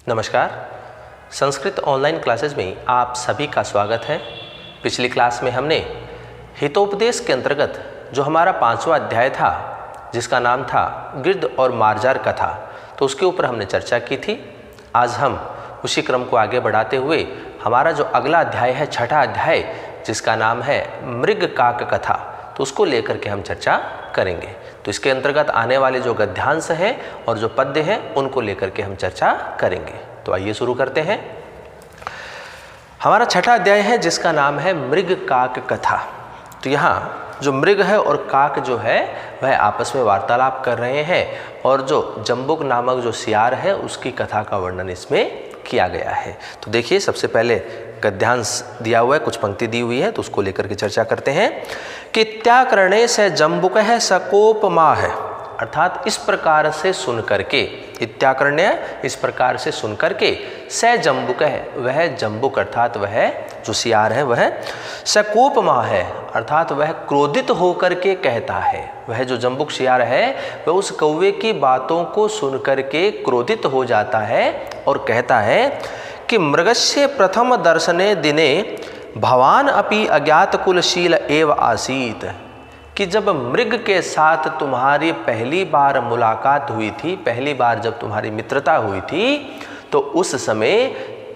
नमस्कार। Sanskrit online classes में आप सभी का स्वागत है। पिछली क्लास में हमने हितोपदेश के अंतर्गत जो हमारा 5वां अध्याय था, जिसका नाम था गिर्द और मार्जार कथा, तो उसके ऊपर हमने चर्चा की थी। आज हम उसी क्रम को आगे बढ़ाते हुए हमारा जो अगला अध्याय है, 6ठा अध्याय, जिसका नाम है मृग काक कथा, तो उसको लेकर के हम चर्चा करेंगे। तो इसके अंतर्गत आने वाले जो गद्यांश हैं और जो पद्य हैं उनको लेकर के हम चर्चा करेंगे। तो आइए शुरू करते हैं। हमारा 6ठा अध्याय है जिसका नाम है मृग काक कथा। तो यहाँ जो मृग है और काक जो है वह आपस में वार्तालाप कर रहे हैं और जो जम्बुक नामक जो सियार है उसकी कथा का वर्णन इसमें किया गया है। तो देखिए, सबसे पहले गद्यांश दिया हुआ है, कुछ पंक्ति दी हुई है, तो उसको लेकर के चर्चा करते हैं कि त्याकरणे से जम्बुक है सकोपमा है, अर्थात इस प्रकार से सुन करके, इत्याकरण्य इस प्रकार से सुन करके, स जम्बुक है वह जम्बुक अर्थात वह जो सियार है वह सकोपमा है, अर्थात वह क्रोधित होकर के कहता है। वह जो जम्बुक सियार है वह उस कौवे की बातों को सुन करके क्रोधित हो जाता है और कहता है कि मृगस्य प्रथम दर्शने दिने भवान अपि अज्ञात कुलशील एव आसीत, कि जब मृग के साथ तुम्हारी पहली बार मुलाकात हुई थी, पहली बार जब तुम्हारी मित्रता हुई थी, तो उस समय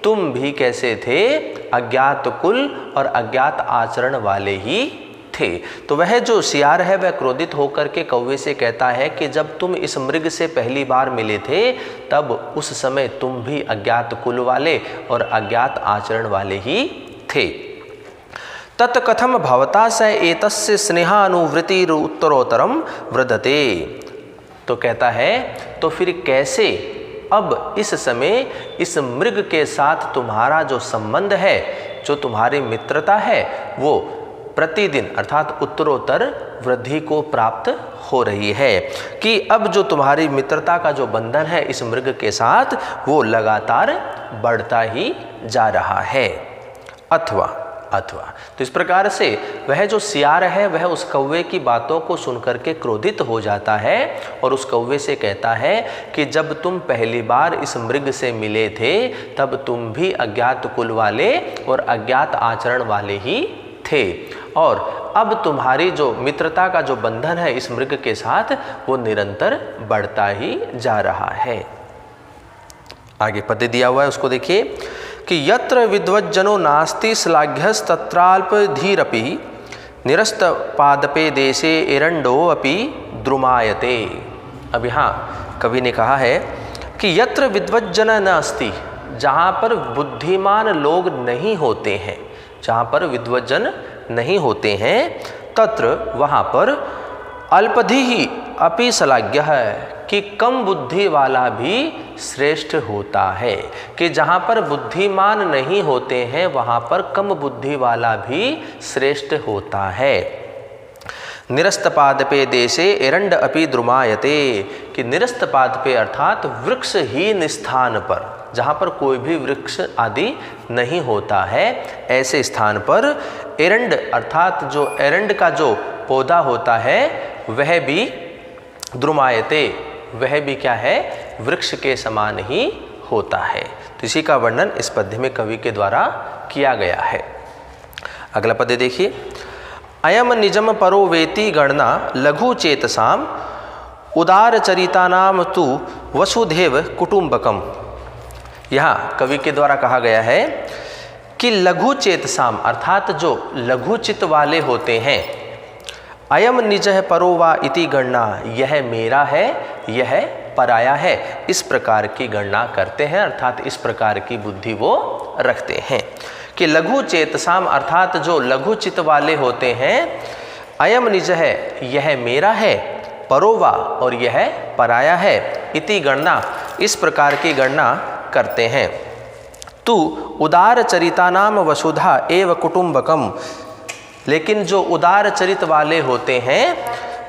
तुम भी कैसे थे? अज्ञात कुल और अज्ञात आचरण वाले ही थे। तो वह जो सियार है वह क्रोधित होकर के कौवे से कहता है कि जब तुम इस मृग से पहली बार मिले थे तब उस समय तुम भी अज्ञात कुल वाले और अज्ञात आचरण वाले ही थे। तत्कथम भवता स एतस्य स्नेहानुवृत्ति उत्तरोत्तरम वृद्धते। तो कहता है तो फिर कैसे अब इस समय इस मृग के साथ तुम्हारा जो संबंध है, जो तुम्हारी मित्रता है, वो प्रतिदिन अर्थात उत्तरोत्तर वृद्धि को प्राप्त हो रही है, कि अब जो तुम्हारी मित्रता का जो बंधन है इस मृग के साथ वो लगातार बढ़ता ही जा रहा है। अथवा तो इस प्रकार से वह जो सियार है वह उस कौवे की बातों को सुनकर के क्रोधित हो जाता है और उस कौवे से कहता है कि जब तुम पहली बार इस मृग से मिले थे तब तुम भी अज्ञात कुल वाले और अज्ञात आचरण वाले ही थे, और अब तुम्हारी जो मित्रता का जो बंधन है इस मृग के साथ वो निरंतर बढ़ता ही जा रहा है। आगे पद्य दिया हुआ है, उसको देखिए कि यत्र विद्वज्जनो नास्ति श्लाघ्यस्तत्राल्प धीरपि निरस्त पादपे देशे एरंडो अपि द्रुमायते। अब यहाँ कवि ने कहा है कि यत्र विद्वज्जन न अस्ति, जहाँ पर बुद्धिमान लोग नहीं होते हैं, जहाँ पर विद्वज्जन नहीं होते हैं, तत्र वहाँ पर अल्पधि ही अपि श्लाघ्य है, कि कम बुद्धि वाला भी श्रेष्ठ होता है, कि जहाँ पर बुद्धिमान नहीं होते हैं वहाँ पर कम बुद्धि वाला भी श्रेष्ठ होता है। निरस्त पादपे देशे एरंड अपि द्रुमायते, कि निरस्त पादपे अर्थात वृक्षहीन स्थान पर, जहाँ पर कोई भी वृक्ष आदि नहीं होता है, ऐसे स्थान पर एरंड अर्थात जो एरंड का जो पौधा होता है वह भी द्रुमायते, वह भी क्या है? वृक्ष के समान ही होता है। तो इसी का वर्णन इस पद्य में कवि के द्वारा किया गया है। अगला पद्य देखिए, अयम निजम परो वेति गणना लघु चेतसाम उदार चरितानाम तु वसुधैव कुटुंबकम। यहाँ कवि के द्वारा कहा गया है कि लघु चेतसाम अर्थात जो लघुचित वाले होते हैं, अयम निज है परो वा इति गणना, यह मेरा है, यह पराया है, इस प्रकार की गणना करते हैं, अर्थात इस प्रकार की बुद्धि वो रखते हैं। कि लघु चेतसाम अर्थात जो लघुचित वाले होते हैं, अयम निज है यह मेरा है, परोवा और यह पराया है, इति गणना इस प्रकार की गणना करते हैं। तु उदार चरितानाम वसुधा एव कुटुंबकम, लेकिन जो उदार चरित वाले होते हैं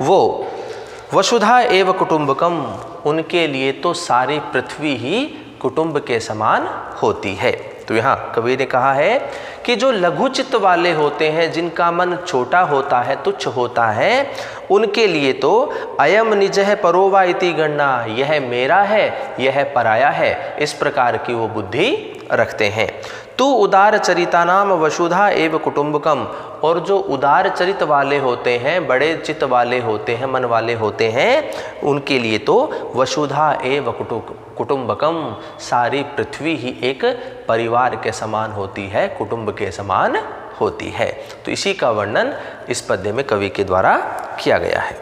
वो वसुधा एव कुटुंबकम, उनके लिए तो सारी पृथ्वी ही कुटुंब के समान होती है। तो यहाँ कवि ने कहा है कि जो लघुचित्त वाले होते हैं, जिनका मन छोटा होता है, तुच्छ होता है, उनके लिए तो अयम निज है परोवा इति गणना, यह मेरा है, यह पराया है, इस प्रकार की वो बुद्धि रखते हैं। तू उदार चरिता नाम वसुधा एव कुटुंबकम, और जो उदार चरित वाले होते हैं, बड़े चित्त वाले होते हैं, मन वाले होते हैं, उनके लिए तो वसुधा एव कुटुंबकम, सारी पृथ्वी ही एक परिवार के समान होती है, कुटुंब के समान होती है। तो इसी का वर्णन इस पद्य में कवि के द्वारा किया गया है।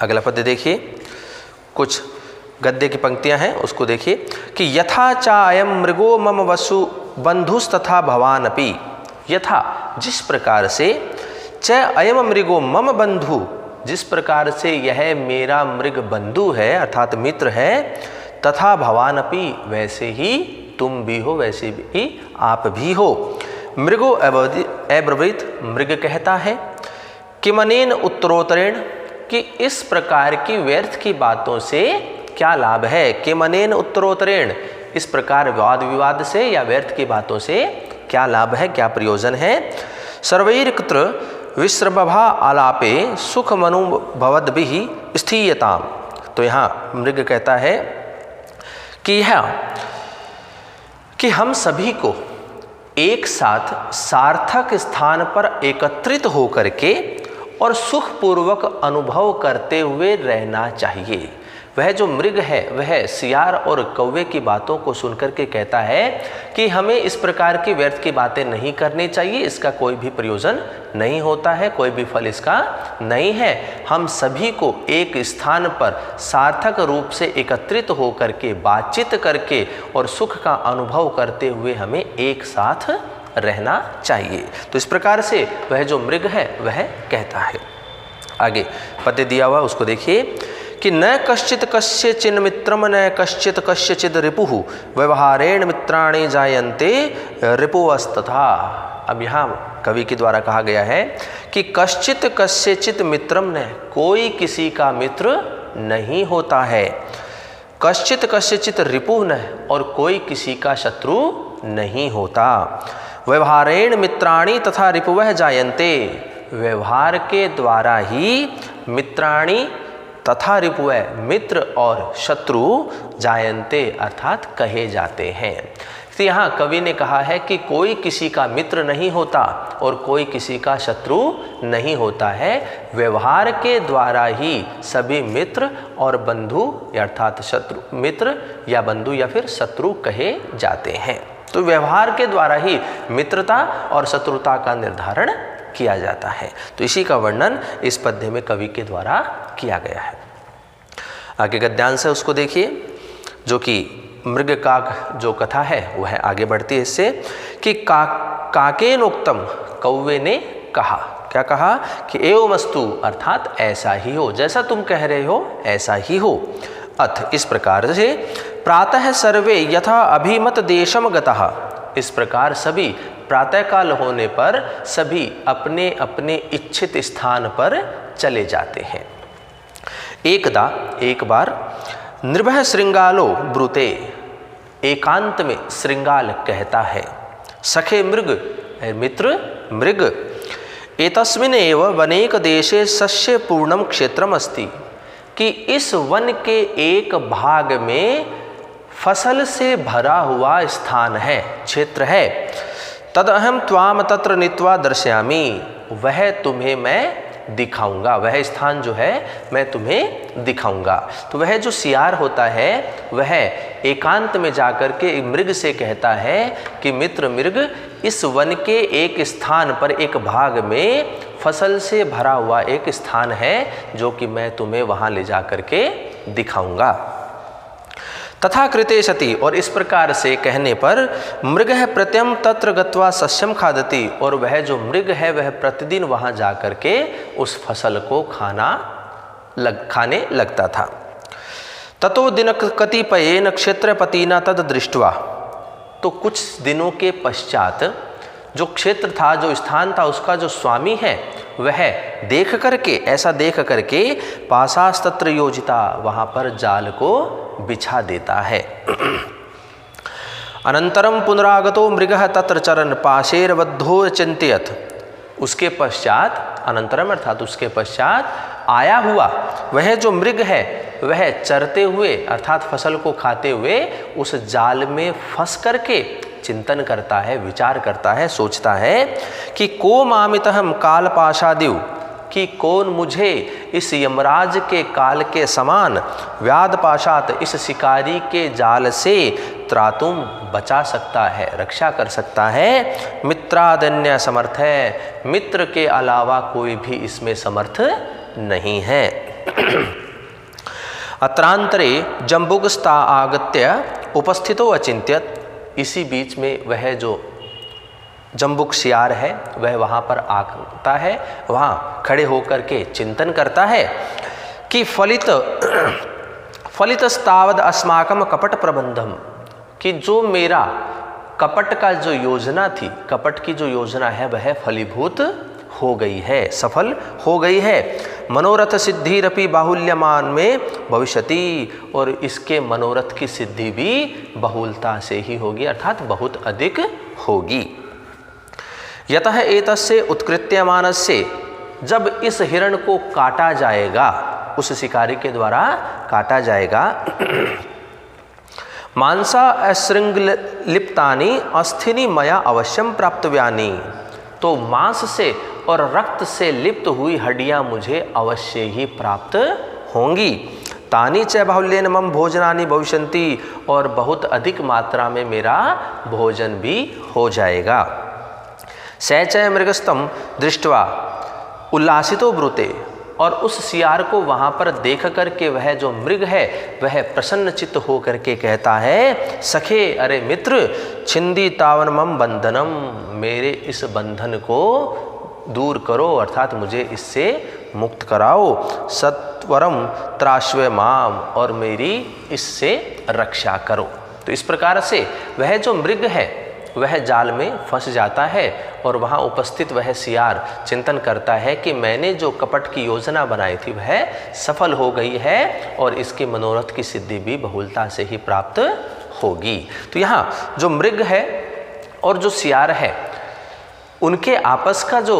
अगला पद्य देखिए, कुछ गद्य की पंक्तियां हैं, उसको देखिए कि यथा चा अयम मृगो मम वसु बंधुस्तथा भवानपि, यथा जिस प्रकार से, च अयम मृगो मम बंधु, जिस प्रकार से यह मेरा मृग बंधु है अर्थात मित्र है, तथा भवानपि, वैसे ही तुम भी हो, वैसे भी आप भी हो। मृगो अब्रवीत, मृग कहता है, किमनेन उत्तरोत्तरेण, कि इस प्रकार की व्यर्थ की बातों से क्या लाभ है। किमनेन उत्तरोत्तरेण, इस प्रकार वाद विवाद से या व्यर्थ की बातों से क्या लाभ है, क्या प्रयोजन है। सर्वैर्कुत्र विश्रभा आलापे सुख मनुभवद्भिः स्थीयताम, तो यहाँ मृग कहता है कि हम सभी को एक साथ सार्थक स्थान पर एकत्रित होकर के और सुखपूर्वक अनुभव करते हुए रहना चाहिए। वह जो मृग है वह सियार और कौवे की बातों को सुनकर के कहता है कि हमें इस प्रकार की व्यर्थ की बातें नहीं करनी चाहिए, इसका कोई भी प्रयोजन नहीं होता है, कोई भी फल इसका नहीं है। हम सभी को एक स्थान पर सार्थक रूप से एकत्रित होकर के बातचीत करके और सुख का अनुभव करते हुए हमें एक साथ रहना चाहिए। तो इस प्रकार से वह जो मृग है वह कहता है। आगे पद्य दिया हुआ उसको देखिए कि न कश्चित कस्य चिन्ह मित्रम न कश्चित कस्यचिद रिपुः व्यवहारेण मित्राणि जायन्ते रिपुवस्तथा। अब यहाँ कवि के द्वारा कहा गया है कि कश्चित कस्यचित मित्रम न, कोई किसी का मित्र नहीं होता है, कश्चित कस्यचित रिपुः न, और कोई किसी का शत्रु नहीं होता। व्यवहारेण मित्राणि तथा रिपुवः जायन्ते, व्यवहार के द्वारा ही मित्राणि तथा रिपुवः, मित्र और शत्रु, जायन्ते अर्थात कहे जाते हैं। तो यहाँ कवि ने कहा है कि कोई किसी का मित्र नहीं होता और कोई किसी का शत्रु नहीं होता है, व्यवहार के द्वारा ही सभी मित्र और बंधु अर्थात शत्रु, मित्र या बंधु या फिर शत्रु कहे जाते हैं। तो व्यवहार के द्वारा ही मित्रता और शत्रुता का निर्धारण किया जाता है। तो इसी का वर्णन इस पद्य में कवि के द्वारा किया गया है। आगे गद्यांश है उसको देखिए, जो कि मृग काक जो कथा है वह आगे बढ़ती है इससे कि काकेनोक्तम, कौवे ने कहा, क्या कहा कि एवमस्तु अर्थात ऐसा ही हो, जैसा तुम कह रहे हो ऐसा ही हो। अथ इस प्रकार से प्रातः सर्वे यथा अभिमत देशम गतः, इस प्रकार सभी प्रातःकाल होने पर सभी अपने अपने इच्छित स्थान पर चले जाते हैं। एकदा एक बार निर्भय श्रृंगालो ब्रूते, एकांत में श्रृंगाल कहता है, सखे मृग, मित्र मृग, एतस्मिन् एव वनेक देशे सस्य पूर्णम क्षेत्रम अस्ति, कि इस वन के एक भाग में फसल से भरा हुआ स्थान है, क्षेत्र है। तदहम त्वाम तत्र नीत्वा दर्शयामि, वह तुम्हें मैं दिखाऊंगा, वह स्थान जो है मैं तुम्हें दिखाऊंगा। तो वह जो सियार होता है वह एकांत में जाकर के मृग से कहता है कि मित्र मृग, इस वन के एक स्थान पर एक भाग में फसल से भरा हुआ एक स्थान है जो कि मैं तुम्हें वहां ले जाकर के दिखाऊंगा। तथा कृते सति, और इस प्रकार से कहने पर मृग है प्रत्यम तत्र गत्वा सस्यम खादति, और वह जो मृग है वह प्रतिदिन वहां जाकर के उस फसल को खाने लगता था। ततो दिन कतिपयेन क्षेत्रपतिना तद दृष्ट्वा, तो कुछ दिनों के पश्चात जो क्षेत्र था, जो स्थान था, उसका जो स्वामी है वह देख करके, ऐसा देख करके पासास्तत्र योजिता, वहां पर जाल को बिछा देता है। अनंतरम पुनरागतो मृगः तत्र चरन् पाशेरबद्धो चिंतयत्। उसके पश्चात अनंतरम अर्थात उसके पश्चात आया हुआ वह जो मृग है वह चरते हुए अर्थात फसल को खाते हुए उस जाल में फंस करके चिंतन करता है, विचार करता है, सोचता है कि को मामितहम कालपाशादिव, कि कौन मुझे इस यमराज के काल के समान व्याधपाशात इस शिकारी के जाल से त्रातुम बचा सकता है, रक्षा कर सकता है। मित्रादन्य समर्थ है, मित्र के अलावा कोई भी इसमें समर्थ नहीं है। अत्रांतरे जम्बुकस्ता आगत्य उपस्थितो अचिंत्यत। इसी बीच में वह जो जम्बुक शियार है वह वहाँ पर आता है, वहाँ खड़े होकर के चिंतन करता है कि फलितस्तावद अस्माकम कपट प्रबंधम, कि जो मेरा कपट का जो योजना थी, कपट की जो योजना है वह फलीभूत हो गई है, सफल हो गई है। मनोरथ सिद्धिरपि बाहुल्यमान में भविष्यति, और इसके मनोरथ की सिद्धि भी बहुलता से ही होगी अर्थात बहुत अधिक होगी। यतः एतस्य उत्कृत्यमानस्य, जब इस हिरण को काटा जाएगा, उस शिकारी के द्वारा काटा जाएगा, मांसा अशृंगलिप्तानि अस्थिनि मया अवश्यम प्राप्तव्यानि, तो मांस से और रक्त से लिप्त हुई हड्डियां मुझे अवश्य ही प्राप्त होंगी। तानि च बाहुल्येन मम भोजनानि भविष्यन्ति, और बहुत अधिक मात्रा में मेरा भोजन भी हो जाएगा। स च मृगस्तम दृष्ट्वा उल्लासितो ब्रूते, और उस सियार को वहाँ पर देख करके वह जो मृग है वह प्रसन्नचित्त हो करके कहता है, सखे अरे मित्र, छिंदी तावन मम बंधनम, मेरे इस बंधन को दूर करो अर्थात मुझे इससे मुक्त कराओ। सत्वरम त्राश्व माम, और मेरी इससे रक्षा करो। तो इस प्रकार से वह जो मृग है वह जाल में फंस जाता है और वहाँ उपस्थित वह सियार चिंतन करता है कि मैंने जो कपट की योजना बनाई थी वह सफल हो गई है और इसके मनोरथ की सिद्धि भी बहुलता से ही प्राप्त होगी। तो यहाँ जो मृग है और जो सियार है उनके आपस का जो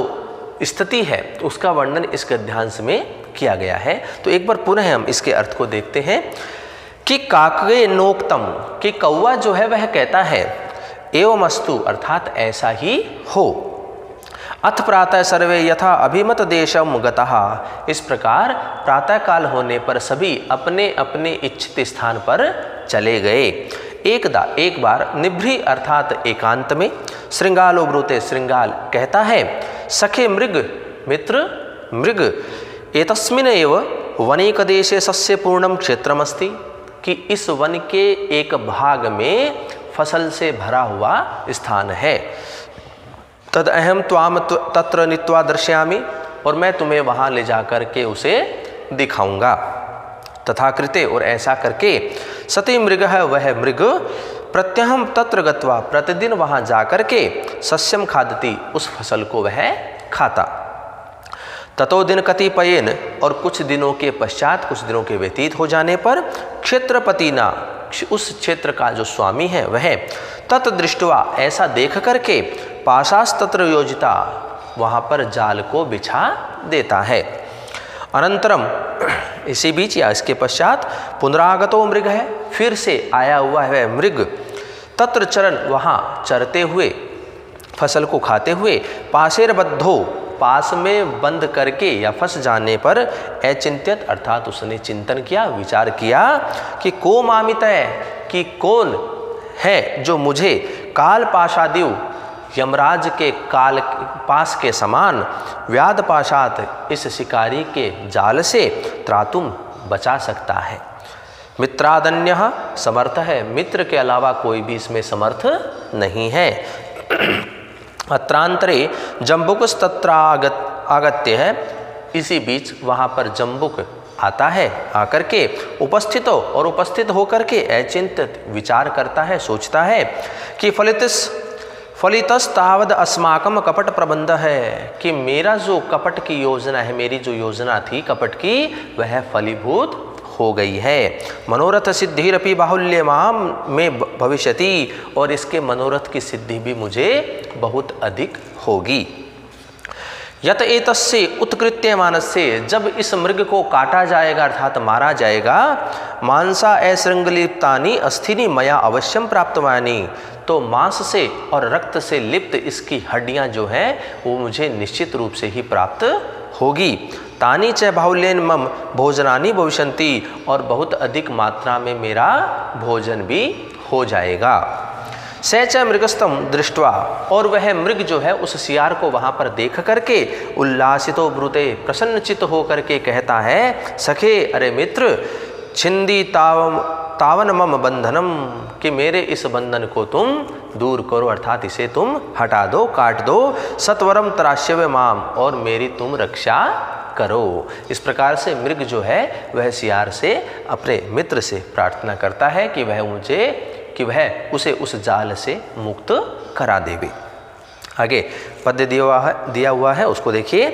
स्थिति है उसका वर्णन इस गद्यांश में किया गया है। तो एक बार पुनः हम इसके अर्थ को देखते हैं कि काके नोक्तम, कि कौवा जो है वह कहता है एवमस्तु अर्थात ऐसा ही हो। अथ प्रातः सर्वे यथा अभिमत देशम गतः, इस प्रकार प्रातःकाल होने पर सभी अपने अपने इच्छित स्थान पर चले गए। एक बार निभृ अर्थात एकांत में श्रृंगालो ब्रूते, श्रृंगाल कहता है सखे मृग, मित्र मृग, एतस्मिन् एव वनेकदेशे सस्य पूर्णम क्षेत्रमस्ति, कि इस वन के एक भाग में फसल से भरा हुआ स्थान है। तद अहम त्वाम तत्र नीत्वा दर्शयामि, और मैं तुम्हें वहाँ ले जा कर के उसे दिखाऊंगा। तथा कृते, और ऐसा करके सती मृग है वह मृग प्रत्यहम तत्र गत्वा, प्रतिदिन वहाँ जा कर के सस्यम खादती, उस फसल को वह खाता। ततो दिन कतिपयेन, और कुछ दिनों के पश्चात, कुछ दिनों के व्यतीत हो जाने पर क्षेत्रपति ना, उस क्षेत्र का जो स्वामी है वह तत् दृष्टवा, ऐसा देख करके पाशास तत्र योजिता, वहाँ पर जाल को बिछा देता है। अनंतरम, इसी बीच या इसके पश्चात पुनरागतो मृग है, फिर से आया हुआ है मृग, तत्र चरण, वहाँ चरते हुए फसल को खाते हुए, पाशेर बद्धो, पास में बंद करके या फंस जाने पर, अचिंत्यत अर्थात उसने चिंतन किया, विचार किया कि को मामित है, कि कौन है जो मुझे काल पाशादिव, यमराज के काल पास के समान, व्याध पाशात, इस शिकारी के जाल से त्रातुम बचा सकता है। मित्रादन्य समर्थ है, मित्र के अलावा कोई भी इसमें समर्थ नहीं है। अत्रांतरे जम्बुकस्तत्रागत आगत्य है, इसी बीच वहाँ पर जम्बुक आता है, आकर के उपस्थित हो, और उपस्थित होकर के अचिंतित विचार करता है, सोचता है कि फलितस्तावद अस्माकम कपट प्रबंध है, कि मेरा जो कपट की योजना है, मेरी जो योजना थी कपट की, वह फलीभूत हो गई है। मनोरथ सिद्धिरपि बाहुल्य माम में भविष्यति, और इसके मनोरथ की सिद्धि भी मुझे बहुत अधिक होगी। यत एतस्य उत्कृत्य मानस्य, जब इस मृग को काटा जाएगा अर्थात मारा जाएगा, मांसा अशृंगलिप्तानि अस्थिनि मया अवश्यम प्राप्तवानि, तो मांस से और रक्त से लिप्त इसकी हड्डियां जो हैं वो मुझे निश्चित रूप से ही प्राप्त होगी। तानि च बाहुल्येन मम भोजनानि भविष्यन्ति, और बहुत अधिक मात्रा में मेरा भोजन भी हो जाएगा। स च मृगस्तम दृष्ट्वा, और वह मृग जो है उस सियार को वहाँ पर देख करके उल्लासितो ब्रूते, प्रसन्नचित हो करके कहता है, सखे अरे मित्र, छिंदी तावन मम बंधनम, कि मेरे इस बंधन को तुम दूर करो, अर्थात इसे तुम हटा दो, काट दो। सत्वरम तराश्यव माम, और मेरी तुम रक्षा करो। इस प्रकार से मृग जो है वह सियार से अपने मित्र से प्रार्थना करता है कि वह उसे उस जाल से मुक्त करा देवे। आगे पद्य दिया हुआ है, उसको देखिए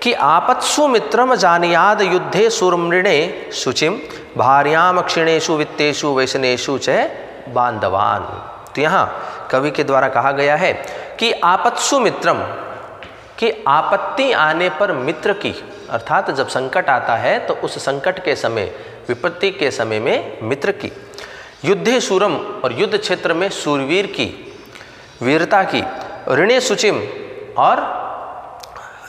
कि आपत्सु मित्रम जानियाद युद्धे सुरमृणे शुचिम भार्याम क्षिणेषु वित्तेषु वैशनेषु च बांधवान। तो यहाँ कवि के द्वारा कहा गया है कि आपत्सु मित्रम, कि आपत्ति आने पर मित्र की, अर्थात जब संकट आता है तो उस संकट के समय, विपत्ति के समय में मित्र की, युद्धे सूरम, और युद्ध क्षेत्र में सूरवीर की, वीरता की, ऋणे शुचिम, और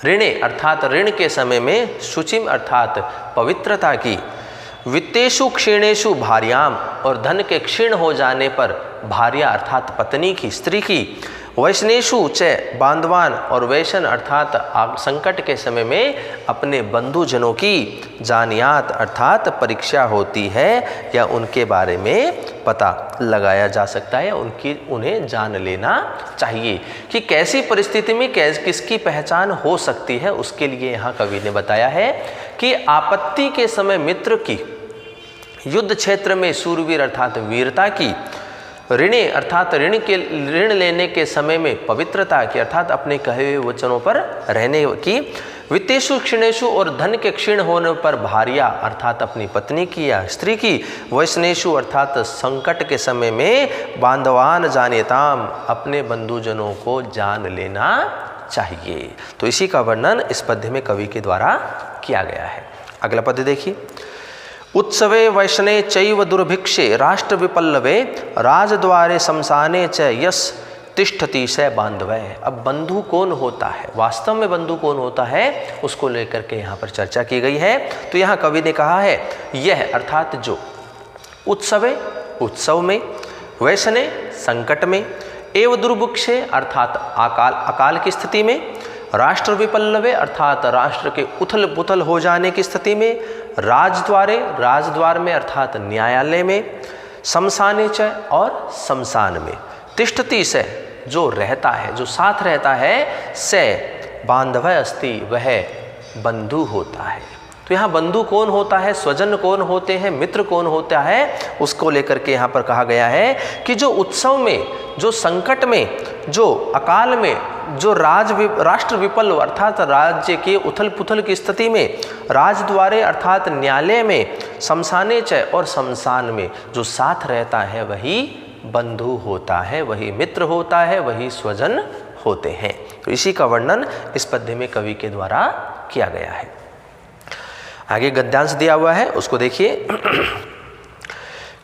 ऋणे अर्थात ऋण के समय में, शुचिम अर्थात पवित्रता की, वित्तेषु क्षीणेषु भार्याम, और धन के क्षीण हो जाने पर भार्या अर्थात पत्नी की, स्त्री की, वैशनेषु च बांधवान, और वैशन अर्थात संकट के समय में अपने बंधुजनों की, जानियात अर्थात परीक्षा होती है या उनके बारे में पता लगाया जा सकता है, उन्हें जान लेना चाहिए कि कैसी परिस्थिति में किसकी पहचान हो सकती है। उसके लिए यहाँ कवि ने बताया है कि आपत्ति के समय मित्र की, युद्ध क्षेत्र में सूरवीर अर्थात वीरता की, ऋणे अर्थात ऋण लेने के समय में पवित्रता की, अर्थात अपने कहे हुए वचनों पर रहने की, वित्तेषु क्षीणेषु, और धन के क्षीण होने पर भार्या अर्थात अपनी पत्नी की या स्त्री की, वैशनेषु अर्थात संकट के समय में बांधवान जानेताम, अपने बंधुजनों को जान लेना चाहिए। तो इसी का वर्णन इस पद्य में कवि के द्वारा किया गया है। अगला पद्य देखिए, उत्सवे वैशने चैव दुर्भिक्षे राष्ट्र विपल्लवे राजद्वारे शमशाने च यस तिष्ठति स बांधवै। अब बंधु कौन होता है, वास्तव में बंधु कौन होता है, उसको लेकर के यहाँ पर चर्चा की गई है। तो यहाँ कवि ने कहा है, यह अर्थात जो उत्सवे उत्सव में, वैशने संकट में, एव दुर्भिक्षे अर्थात अकाल की स्थिति में, राष्ट्र विपल्लवे अर्थात राष्ट्र के उथल पुथल हो जाने की स्थिति में, राजद्वार में अर्थात न्यायालय में, शमशाने च और शमशान में, तिष्ठति से जो रहता है, जो साथ रहता है, से बांधवः अस्ति, वह बंधु होता है। तो यहाँ बंधु कौन होता है, स्वजन कौन होते हैं, मित्र कौन होता है, उसको लेकर के यहाँ पर कहा गया है कि जो उत्सव में, जो संकट में, जो अकाल में, जो राष्ट्र विपल अर्थात राज्य के उथल पुथल की स्थिति में, राजद्वारे अर्थात न्यायालय में, शमशाने च और शमशान में जो साथ रहता है वही बंधु होता है, वही मित्र होता है, वही स्वजन होते हैं। तो इसी का वर्णन इस पद्य में कवि के द्वारा किया गया है। आगे गद्यांश दिया हुआ है, उसको देखिए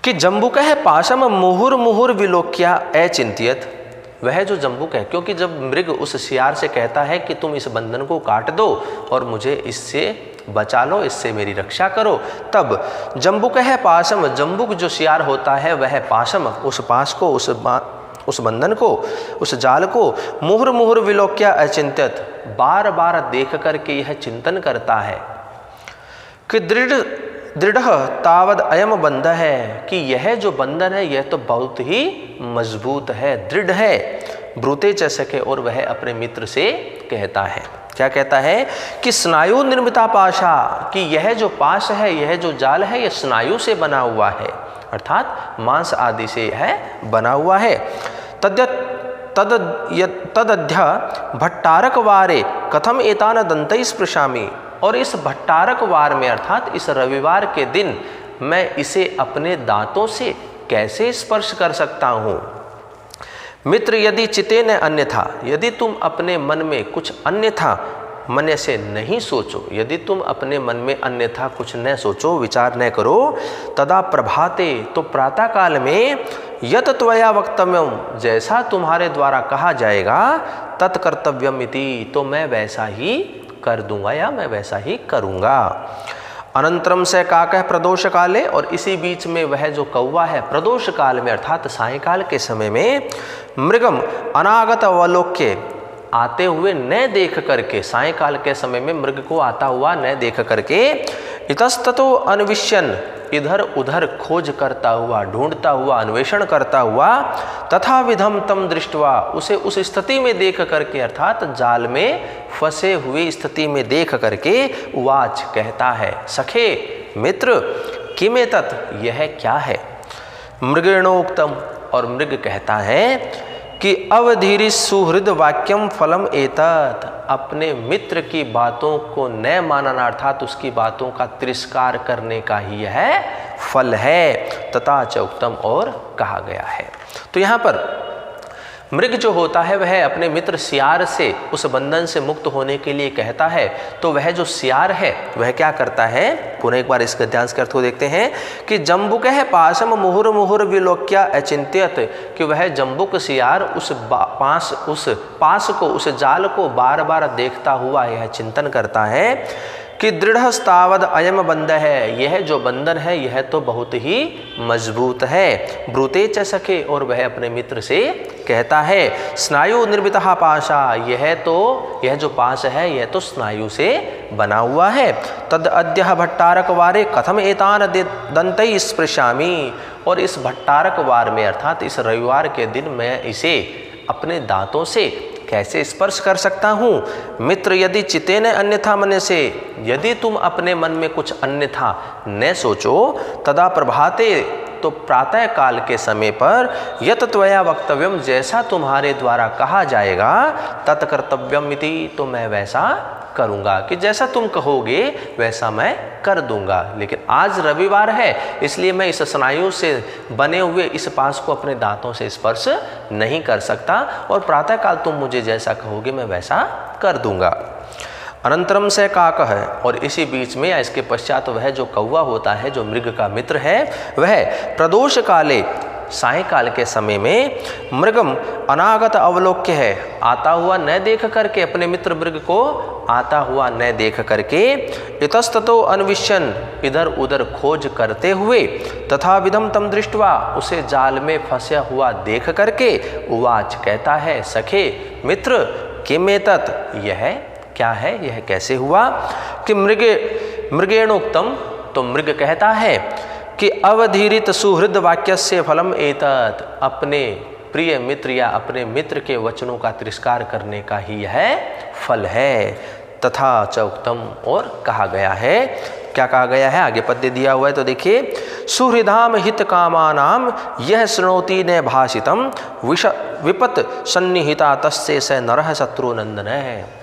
कि जम्बुकः पाशम मुहुर्मुहुर विलोक्या अचिंत्यत। वह जो जम्बुक है, क्योंकि जब मृग उस सियार से कहता है कि तुम इस बंधन को काट दो और मुझे इससे बचा लो, इससे मेरी रक्षा करो, तब जम्बुकः पाशम, जम्बुक जो सियार होता है वह पाशम, उस पाश को, उस बंधन को, उस जाल को, मुहुर मुहुर विलोक्या अचिंत्यत, बार बार देख करके यह चिंतन करता है कि दृढ़ तावद अयम बंध है, कि यह जो बंधन है यह तो बहुत ही मजबूत है, दृढ़ है। ब्रूते च सके, और वह अपने मित्र से कहता है, क्या कहता है कि स्नायु निर्मिता पाशा, कि यह जो पाश है, यह जो जाल है, यह स्नायु से बना हुआ है, अर्थात मांस आदि से यह बना हुआ है। तदध्य भट्टारक वारे कथम एतान दंतै स्पृशामि, और इस भट्टारक वार में अर्थात इस रविवार के दिन मैं इसे अपने दांतों से कैसे स्पर्श कर सकता हूँ। मित्र यदि चिते न अन्यथा, यदि तुम अपने मन में कुछ अन्यथा मन से नहीं सोचो, यदि तुम अपने मन में अन्यथा कुछ न सोचो, विचार न करो, तदा प्रभाते, तो प्रातः काल में यत त्वया वक्तव्यम, जैसा तुम्हारे द्वारा कहा जाएगा, तत्कर्तव्यम इति, तो मैं वैसा ही कर दूंगा या मैं वैसा ही करूंगा। अनंतरम से काकः प्रदोष काले, और इसी बीच में वह जो कौवा है प्रदोष काल में अर्थात सायंकाल के समय में मृगम अनागत अवलोक्य, आते हुए न देख करके, सायंकाल के समय में मृग को आता हुआ न देख करके, इतस्ततो अन्विष्यन्, इधर उधर खोज करता हुआ, ढूंढता हुआ, अन्वेषण करता हुआ, तथा विधम तम दृष्टवा, उसे उस स्थिति में देख करके अर्थात जाल में फंसे हुई स्थिति में देख करके, उवाच कहता है, सखे मित्र किमेतत्, यह क्या है। मृगेणोक्तम, और मृग कहता है कि अवधीरि सुहृद वाक्यम फलम एतत्, अपने मित्र की बातों को न मानना अर्थात उसकी बातों का तिरस्कार करने का ही यह फल है। तथा च उक्तम, और कहा गया है। तो यहाँ पर मृग जो होता है वह अपने मित्र सियार से उस बंधन से मुक्त होने के लिए कहता है। तो वह जो सियार है वह क्या करता है, पुनः एक बार इस गद्यांश के अर्थ को देखते हैं कि जम्बुकः पाशम मुहुर मुहुर विलोक्या अचिंत्यत, कि वह जम्बुक सियार उस पास को, उस जाल को बार बार देखता हुआ यह चिंतन करता है कि दृढ़स्तावद अयम बंध है, यह जो बंधन है यह तो बहुत ही मजबूत है। ब्रूते च सखे, और वह अपने मित्र से कहता है, स्नायु निर्मितः पाशा, यह जो पाश है यह तो स्नायु से बना हुआ है। तद अद्यः भट्टारक वारे कथम एतान दंतै स्पृशामि, और इस भट्टारक वार में अर्थात इस रविवार के दिन मैं इसे अपने दांतों से कैसे स्पर्श कर सकता हूँ। मित्र यदि चितेन अन्यथा मन से, यदि तुम अपने मन में कुछ अन्यथा न सोचो, तदा प्रभाते, तो प्रातः काल के समय पर यत त्वया वक्तव्यम, जैसा तुम्हारे द्वारा कहा जाएगा, तत्कर्तव्यम इति, तो मैं वैसा करूँगा, कि जैसा तुम कहोगे वैसा मैं कर दूंगा। लेकिन आज रविवार है इसलिए मैं इस स्नायु से बने हुए इस पास को अपने दांतों से स्पर्श नहीं कर सकता, और प्रातःकाल तुम मुझे जैसा कहोगे मैं वैसा कर दूंगा। अनंतरम से काक है, और इसी बीच में या इसके पश्चात वह जो कौवा होता है जो मृग का मित्र है, वह प्रदोष काले, सायंकाल के समय में मृगम अनागत अवलोक्य है, आता हुआ न देख करके, अपने मित्र मृग को आता हुआ न देख करके, इतस्ततो अन्विष्यन्, इधर उधर खोज करते हुए, तथा विधम तम दृष्टवा, उसे जाल में फंसा हुआ देख करके, उवाच कहता है, सखे मित्र किमेतत्, यह क्या है, यह कैसे हुआ। कि मृगेणोक्तम, तो मृग कहता है कि अवधीरित सुहृद वाक्य से फलम एतत्, अपने प्रिय मित्र या अपने मित्र के वचनों का तिरस्कार करने का ही यह फल है। तथा च उक्तम, और कहा गया है। क्या कहा गया है, आगे पद्य दिया हुआ है तो देखिए, सुहृदाम हित कामानाम यह शृणोति न भाषितम विपत सन्निहिता तस्य स नरः शत्रुनंदन है।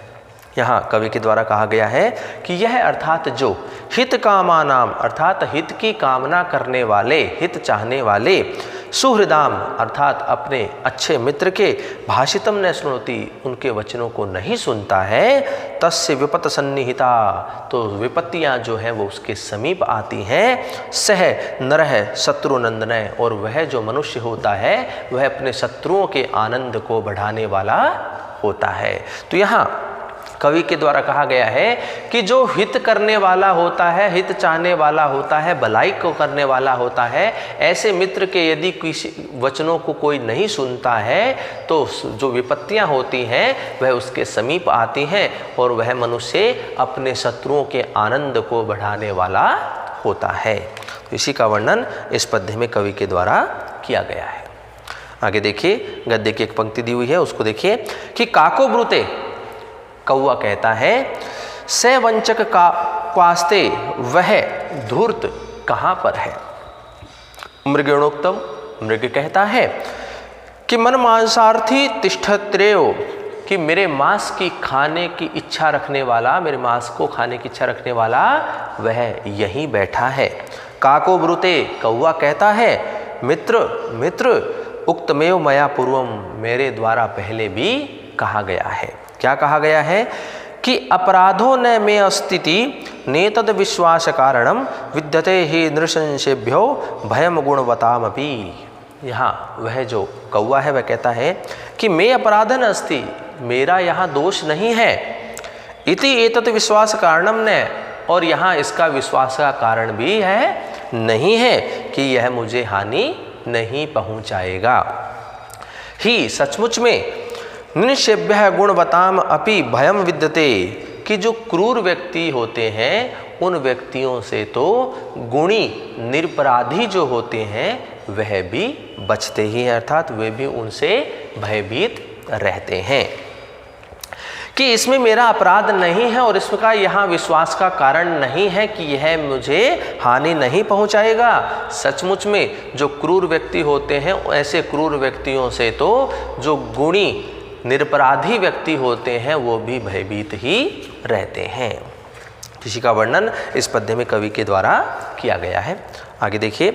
यहाँ कवि के द्वारा कहा गया है कि यह अर्थात जो हित कामानाम, अर्थात हित की कामना करने वाले, हित चाहने वाले, सुहृदाम अर्थात अपने अच्छे मित्र के, भाषितम न श्रुणोति, उनके वचनों को नहीं सुनता है, तस्य विपत सन्निहिता, तो विपत्तियाँ जो हैं वो उसके समीप आती हैं, सह नरः शत्रुनंदन, और वह जो मनुष्य होता है वह अपने शत्रुओं के आनंद को बढ़ाने वाला होता है। तो यहाँ कवि के द्वारा कहा गया है कि जो हित करने वाला होता है, हित चाहने वाला होता है, भलाई को करने वाला होता है, ऐसे मित्र के यदि किसी वचनों को कोई नहीं सुनता है तो जो विपत्तियां होती हैं वह उसके समीप आती हैं, और वह मनुष्य अपने शत्रुओं के आनंद को बढ़ाने वाला होता है। तो इसी का वर्णन इस पद्य में कवि के द्वारा किया गया है। आगे देखिए, गद्य की एक पंक्ति दी हुई है, उसको देखिए कि काको ब्रूते, कौवा कहता है, से वंचक का क्वास्ते, वह धूर्त कहाँ पर है। मृगेणोक्तम, मृग कहता है कि मन मांसार्थी तिष्ठत्रेयो, कि मेरे मांस की खाने की इच्छा रखने वाला, मेरे मांस को खाने की इच्छा रखने वाला वह यहीं बैठा है। काको ब्रूते, कौवा कहता है, मित्र मित्र, उक्तमेव मया पूर्वम, मेरे द्वारा पहले भी कहा गया है। क्या कहा गया है कि अपराधो न मे अस्तिति नेतद विश्वास कारणम विद्यते ही नृशंसेभ्यो भयम गुणवतामपि। यहाँ वह जो कौवा है वह कहता है कि मैं अपराधन अस्ति, मेरा यहाँ दोष नहीं है, इति एतत् विश्वास कारणम न, और यहाँ इसका विश्वास का कारण भी है नहीं है कि यह मुझे हानि नहीं पहुँचाएगा। ही सचमुच में निषेभ्य गुणवताम अपि भयम विद्यते, कि जो क्रूर व्यक्ति होते हैं उन व्यक्तियों से तो गुणी निरपराधी जो होते हैं वह भी बचते ही हैं, अर्थात वे भी उनसे भयभीत रहते हैं। कि इसमें मेरा अपराध नहीं है और इसका यहाँ विश्वास का कारण नहीं है कि यह मुझे हानि नहीं पहुँचाएगा। सचमुच में जो क्रूर व्यक्ति होते हैं ऐसे क्रूर व्यक्तियों से तो जो गुणी निरपराधी व्यक्ति होते हैं वो भी भयभीत ही रहते हैं। इसी का वर्णन इस पद्य में कवि के द्वारा किया गया है। आगे देखिए,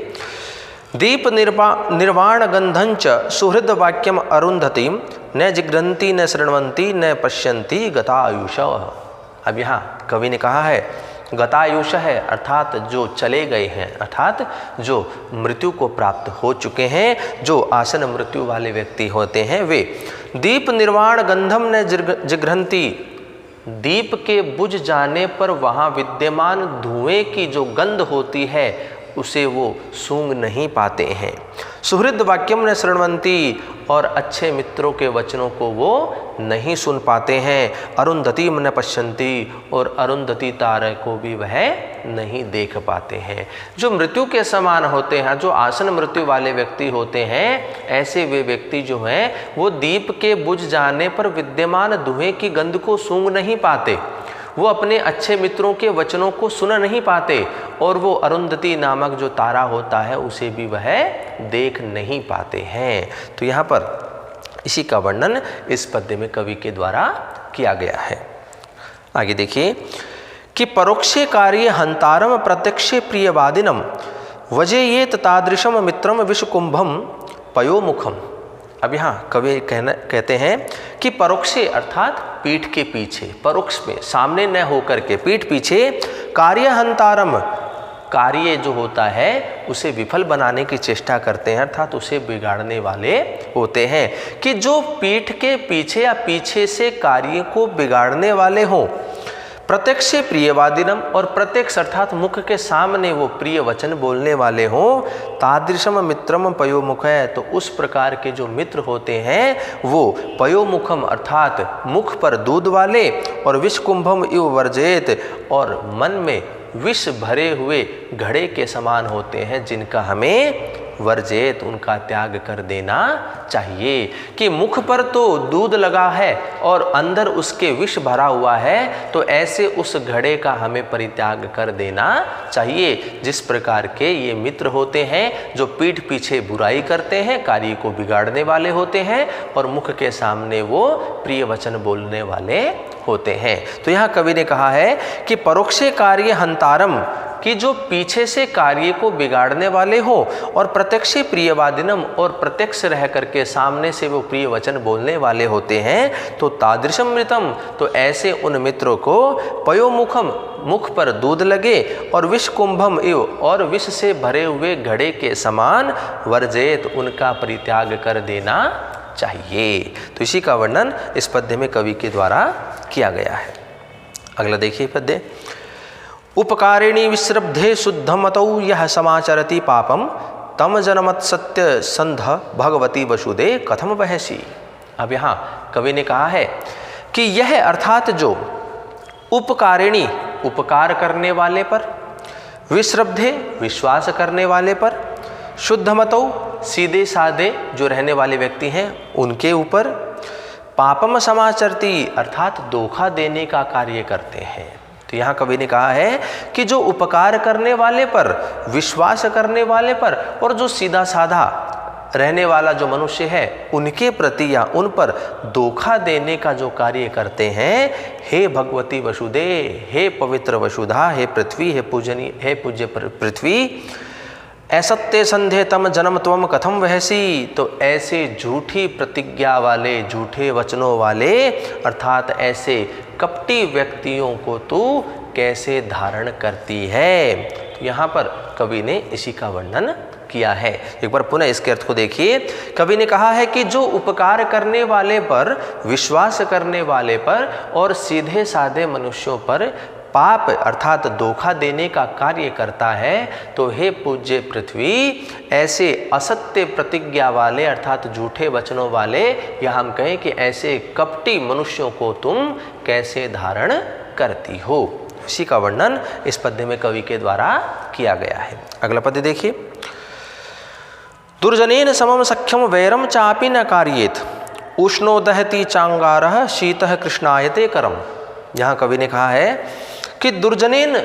दीप निर्वाण गंधंच सुहृद वाक्यम अरुंधतिम न जिग्रंती न शृण्वंती न पश्यंती गतायुष। अब यहाँ कवि ने कहा है गतायुष है, अर्थात जो चले गए हैं, अर्थात जो मृत्यु को प्राप्त हो चुके हैं, जो आसन मृत्यु वाले व्यक्ति होते हैं वे दीप निर्वाण गंधम न जिघ्रंती, दीप के बुझ जाने पर वहाँ विद्यमान धुएं की जो गंध होती है उसे वो सूंघ नहीं पाते हैं। सुहृद वाक्यम न शृण्वंती, और अच्छे मित्रों के वचनों को वो नहीं सुन पाते हैं। अरुंधति न पश्यंती, और अरुंधति तारे को भी वह नहीं देख पाते हैं। जो मृत्यु के समान होते हैं, जो आसन मृत्यु वाले व्यक्ति होते हैं, ऐसे वे व्यक्ति जो हैं वो दीप के बुझ जाने पर विद्यमान धुएं की गंध को सूंघ नहीं पाते, वो अपने अच्छे मित्रों के वचनों को सुन नहीं पाते, और वो अरुंधति नामक जो तारा होता है उसे भी वह देख नहीं पाते हैं। तो यहाँ पर इसी का वर्णन इस पद्य में कवि के द्वारा किया गया है। आगे देखिए कि परोक्षे कार्य हंतारम प्रत्यक्षे प्रियवादिनम वजेयेत तादृशम मित्रम विषकुंभम पयोमुखम। अब यहाँ कवि कहते हैं कि परोक्षे अर्थात पीठ के पीछे, परोक्ष में सामने न होकर के पीठ पीछे, कार्य हंतारम, कार्य जो होता है उसे विफल बनाने की चेष्टा करते हैं, अर्थात उसे बिगाड़ने वाले होते हैं। कि जो पीठ के पीछे या पीछे से कार्य को बिगाड़ने वाले हों, प्रत्यक्ष प्रियवादिनम, और प्रत्यक्ष अर्थात मुख के सामने वो प्रिय वचन बोलने वाले हों, तादृशम मित्रम पयोमुख है, तो उस प्रकार के जो मित्र होते हैं वो पयोमुखम अर्थात मुख पर दूध वाले, और विषकुंभम इव वर्जेत, और मन में विष भरे हुए घड़े के समान होते हैं, जिनका हमें वर्जेत, उनका त्याग कर देना चाहिए। कि मुख पर तो दूध लगा है और अंदर उसके विष भरा हुआ है, तो ऐसे उस घड़े का हमें परित्याग कर देना चाहिए। जिस प्रकार के ये मित्र होते हैं जो पीठ पीछे बुराई करते हैं, कार्य को बिगाड़ने वाले होते हैं, और मुख के सामने वो प्रिय वचन बोलने वाले होते हैं। तो यहाँ कवि ने कहा है कि परोक्षे कार्य हंतारम, कि जो पीछे से कार्य को बिगाड़ने वाले हो, और प्रत्यक्ष प्रियवादिनम, और प्रत्यक्ष रह करके सामने से वो प्रिय वचन बोलने वाले होते हैं, तो तादृशम मृतम, तो ऐसे उन मित्रों को पयोमुखम, मुख पर दूध लगे, और विष कुंभम इव, और विष से भरे हुए घड़े के समान वर्जेत, उनका परित्याग कर देना चाहिए। तो इसी का वर्णन इस पद्य में कवि के द्वारा किया गया है। अगला देखिए पद्य, उपकारिणी विश्रब्धे शुद्धमतौ यह समाचरति पापम तम जनमत सत्य संध भगवती वसुदे कथम बहसी। अब यहाँ कवि ने कहा है कि यह अर्थात जो उपकारिणी, उपकार करने वाले पर, विश्रब्धे, विश्वास करने वाले पर, शुद्धमतौ, सीधे साधे जो रहने वाले व्यक्ति हैं उनके ऊपर, पापम समाचरती अर्थात धोखा देने का कार्य करते हैं। तो यहाँ कवि ने कहा है कि जो उपकार करने वाले पर, विश्वास करने वाले पर, और जो सीधा साधा रहने वाला जो मनुष्य है उनके प्रति या उन पर धोखा देने का जो कार्य करते हैं, हे भगवती वसुदे, हे पवित्र वसुधा, हे पृथ्वी, हे पूज्य पृथ्वी, असत्य संधे तम जन्म त्वम कथम वहसी। तो ऐसे झूठी प्रतिज्ञा वाले, झूठे वचनों वाले अर्थात ऐसे कपटी व्यक्तियों को तू कैसे धारण करती है। तो यहाँ पर कवि ने इसी का वर्णन किया है। एक बार पुनः इसके अर्थ को देखिए। कवि ने कहा है कि जो उपकार करने वाले पर, विश्वास करने वाले पर और सीधे साधे मनुष्यों पर पाप अर्थात धोखा देने का कार्य करता है, तो हे पूज्य पृथ्वी, ऐसे असत्य प्रतिज्ञा वाले अर्थात झूठे वचनों वाले, या हम कहें कि ऐसे कपटी मनुष्यों को तुम कैसे धारण करती हो। इसी का वर्णन इस पद्य में कवि के द्वारा किया गया है। अगला पद्य देखिए। दुर्जनेन समम सख्यम वैरम चापि न कार्येत, उष्णो दहति चांगारः शीतः कृष्णायते करम। यहाँ कवि ने कहा है कि दुर्जनेन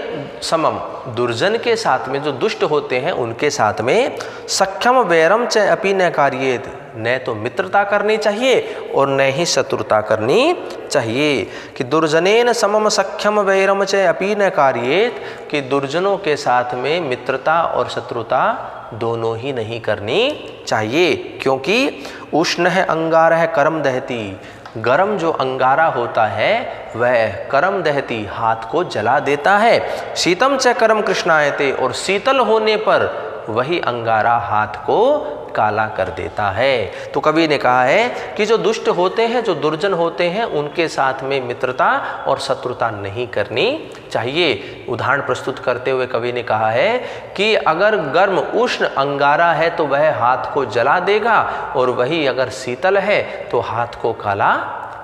समम, दुर्जन के साथ में, जो दुष्ट होते हैं उनके साथ में, सख्यम वैरम च अपि न कार्येत, न तो मित्रता करनी चाहिए और न ही शत्रुता करनी चाहिए। कि दुर्जनेन समम सख्यम वैरम च अपि न कार्येत, कि दुर्जनों के साथ में मित्रता और शत्रुता दोनों ही नहीं करनी चाहिए। क्योंकि उष्ण है अंगार है करम दहती, गरम जो अंगारा होता है वह करम दहती, हाथ को जला देता है। शीतम च करम कृष्णायते, और शीतल होने पर वही अंगारा हाथ को काला कर देता है। तो कवि ने कहा है कि जो दुष्ट होते हैं, जो दुर्जन होते हैं, उनके साथ में मित्रता और शत्रुता नहीं करनी चाहिए। उदाहरण प्रस्तुत करते हुए कवि ने कहा है कि अगर गर्म उष्ण अंगारा है तो वह हाथ को जला देगा, और वही अगर शीतल है तो हाथ को काला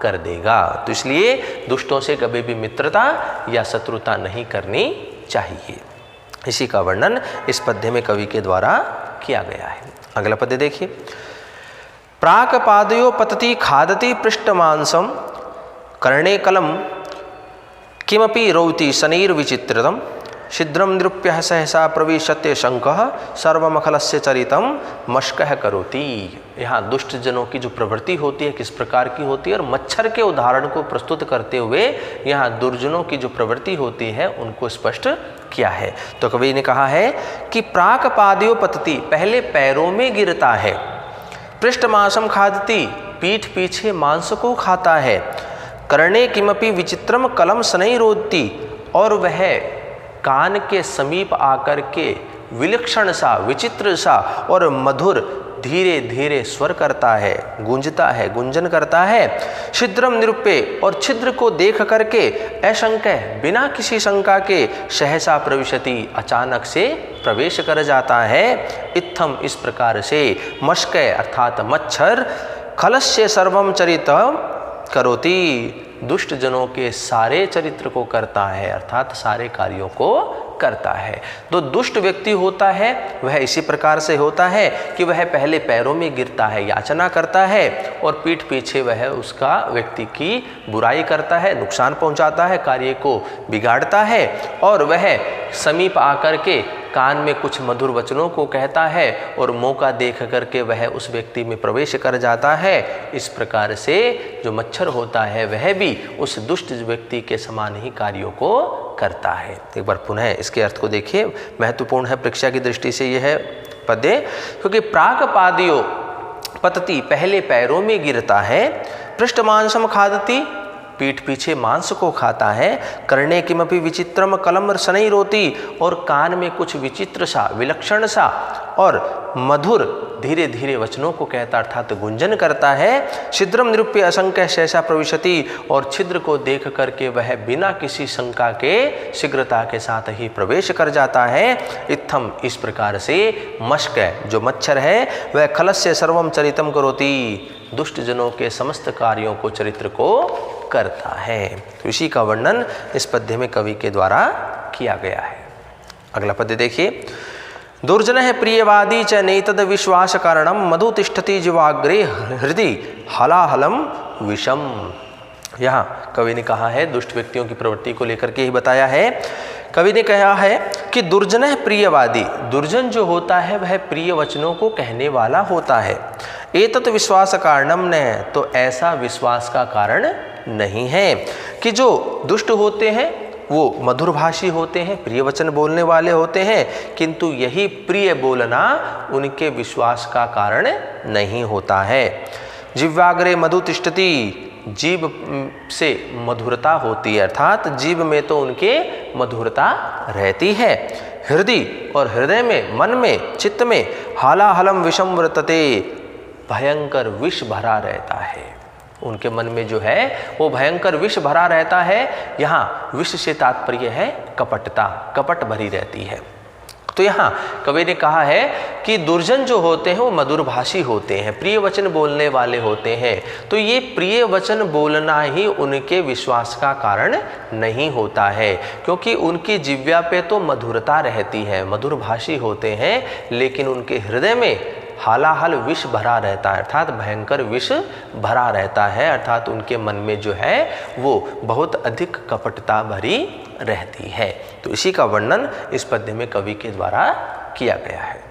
कर देगा। तो इसलिए दुष्टों से कभी भी मित्रता या शत्रुता नहीं करनी चाहिए। इसी का वर्णन इस पद्य में कवि के द्वारा किया गया है। अगला पद्य देखिए। प्राक पादयो पतति खादति पृष्ठ मांसम, कर्णे कलम किमपि रौति शनैर विचित्रतम, छिद्रम नृप्य सहसा प्रविशत्य शंकः, सर्वमखलस्य चरितम मशकः करोति। यहाँ दुष्ट जनों की जो प्रवृत्ति होती है किस प्रकार की होती है, और मच्छर के उदाहरण को प्रस्तुत करते हुए यहाँ दुर्जनों की जो प्रवृत्ति होती है उनको स्पष्ट किया है। तो कवि ने कहा है कि प्राक पादयो पतति, पहले पैरों में गिरता है, पृष्ठ मांसम खादति, पीठ पीछे मांस को खाता है, कर्णे किमपि विचित्रम कलम शनैरोति, और वह कान के समीप आकर के विलक्षण सा, विचित्र सा और मधुर धीरे धीरे स्वर करता है, गूंजता है, गुंजन करता है। छिद्रम निरूपे, और छिद्र को देख करके अशंकः, बिना किसी शंका के, सहसा प्रविशति, अचानक से प्रवेश कर जाता है। इत्थम, इस प्रकार से, मशकै अर्थात मच्छर, खलस्य सर्वम चरितम करोति, दुष्ट जनों के सारे चरित्र को करता है, अर्थात सारे कार्यों को करता है। तो दुष्ट व्यक्ति होता है वह इसी प्रकार से होता है कि वह पहले पैरों में गिरता है, याचना करता है, और पीठ पीछे वह उसका व्यक्ति की बुराई करता है, नुकसान पहुंचाता है, कार्य को बिगाड़ता है, और वह समीप आकर के कान में कुछ मधुर वचनों को कहता है, और मौका देख करके वह उस व्यक्ति में प्रवेश कर जाता है। इस प्रकार से जो मच्छर होता है वह भी उस दुष्ट व्यक्ति के समान ही कार्यों को करता है। एक बार पुनः इसके अर्थ को देखिए, महत्वपूर्ण है परीक्षा की दृष्टि से यह है पद्य, क्योंकि प्राक पादयो पतति, पहले पैरों में गिरता है, पृष्ठ मांसम खादति, पीठ पीछे मांस को खाता है, कर्णे किमपि विचित्रम कलम शनैरोति, और कान में कुछ विचित्र सा, विलक्षण सा और मधुर धीरे धीरे वचनों को कहता अर्थात गुंजन करता है। छिद्रम निरूप्य असंख्य सहसा प्रविशति, और छिद्र को देख करके वह बिना किसी शंका के शीघ्रता के साथ ही प्रवेश कर जाता है। इत्थम, इस प्रकार से, मशक जो मच्छर है वह खलस्य सर्वम चरितम करोति, दुष्ट जनों के समस्त कार्यों को, चरित्र को करता है। तो इसी का वर्णन इस पद्य में कवि के द्वारा किया गया है। अगला पद्य देखिए। दुर्जन है प्रियवादी च नैतद विश्वास कारणम, मधु तिष्ठति जीवाग्रे हृदय हलाहलम विषम। यहाँ कवि ने कहा है, दुष्ट व्यक्तियों की प्रवृत्ति को लेकर के ही बताया है। कवि ने कहा है कि दुर्जन प्रियवादी, दुर्जन जो होता है वह प्रिय वचनों को कहने वाला होता है। एतत् विश्वास कारणम न, तो ऐसा विश्वास का कारण नहीं है कि जो दुष्ट होते हैं वो मधुरभाषी होते हैं, प्रिय वचन बोलने वाले होते हैं, किंतु यही प्रिय बोलना उनके विश्वास का कारण नहीं होता है। जिह्वाग्रे मधु तिष्ठति, जीभ से मधुरता होती है, अर्थात जीभ में तो उनके मधुरता रहती है। हृदय, और हृदय में, मन में, चित्त में हालाहलम विषम वर्तते, भयंकर विष भरा रहता है। उनके मन में जो है वो भयंकर विष भरा रहता है। यहाँ विष से तात्पर्य है कपटता, कपट भरी रहती है। तो यहाँ कवि ने कहा है कि दुर्जन जो होते हैं वो मधुरभाषी होते हैं, प्रिय वचन बोलने वाले होते हैं। तो ये प्रिय वचन बोलना ही उनके विश्वास का कारण नहीं होता है, क्योंकि उनकी जिह्वा पे तो मधुरता रहती है, मधुरभाषी होते हैं, लेकिन उनके हृदय में हालाहल विष भरा रहता है, अर्थात भयंकर विष भरा रहता है, अर्थात उनके मन में जो है वो बहुत अधिक कपटता भरी रहती है। तो इसी का वर्णन इस पद्य में कवि के द्वारा किया गया है।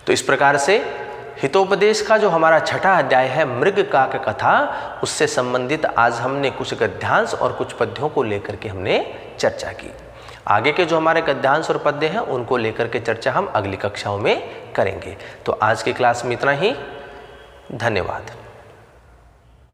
तो इस प्रकार से हितोपदेश का जो हमारा छठा अध्याय है मृग काक कथा, उससे संबंधित आज हमने कुछ गद्यांश और कुछ पद्यों को लेकर के हमने चर्चा की। आगे के जो हमारे गद्यांश और पद्य हैं उनको लेकर के चर्चा हम अगली कक्षाओं में करेंगे। तो आज की क्लास में इतना ही। धन्यवाद।